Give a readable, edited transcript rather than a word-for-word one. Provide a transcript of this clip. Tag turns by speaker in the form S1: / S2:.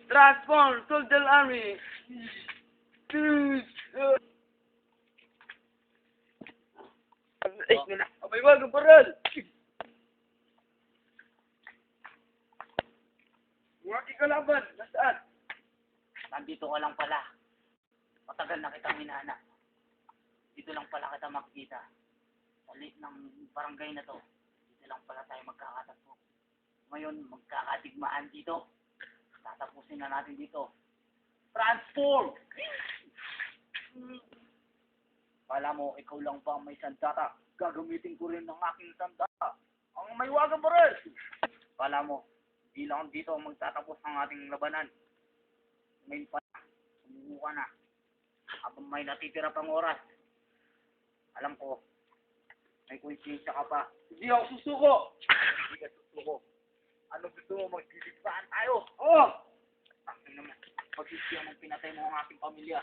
S1: Transform Soldier Army. Abay, wag ang paral. Mga kikalaban, nasaan?
S2: Nandito ka lang pala. Matagal na kitang minana. Dito lang pala kita makikita. Sa liit ng barangay na to. Dito lang pala tayo magkakatagpo. Ngayon, magkakadigmaan dito. Tatapusin na natin dito. Transform! Kala mo, ikaw lang pa ang may sandata. Gagamitin ko rin ng aking sandata. Ang may wagang baril! Kala mo, hindi lang dito magtatapos ang ating labanan. Ngayon pa, sumuko ka na. Habang may natitira pang oras. Alam ko, may konsensya ka pa.
S1: Hindi ako susuko.
S2: Hindi ka susuko. Anong gusto mo? Magdidigsaan tayo?
S1: Oo.
S2: Akin naman. Pagsisiyan ng pinatay mo ang ating pamilya.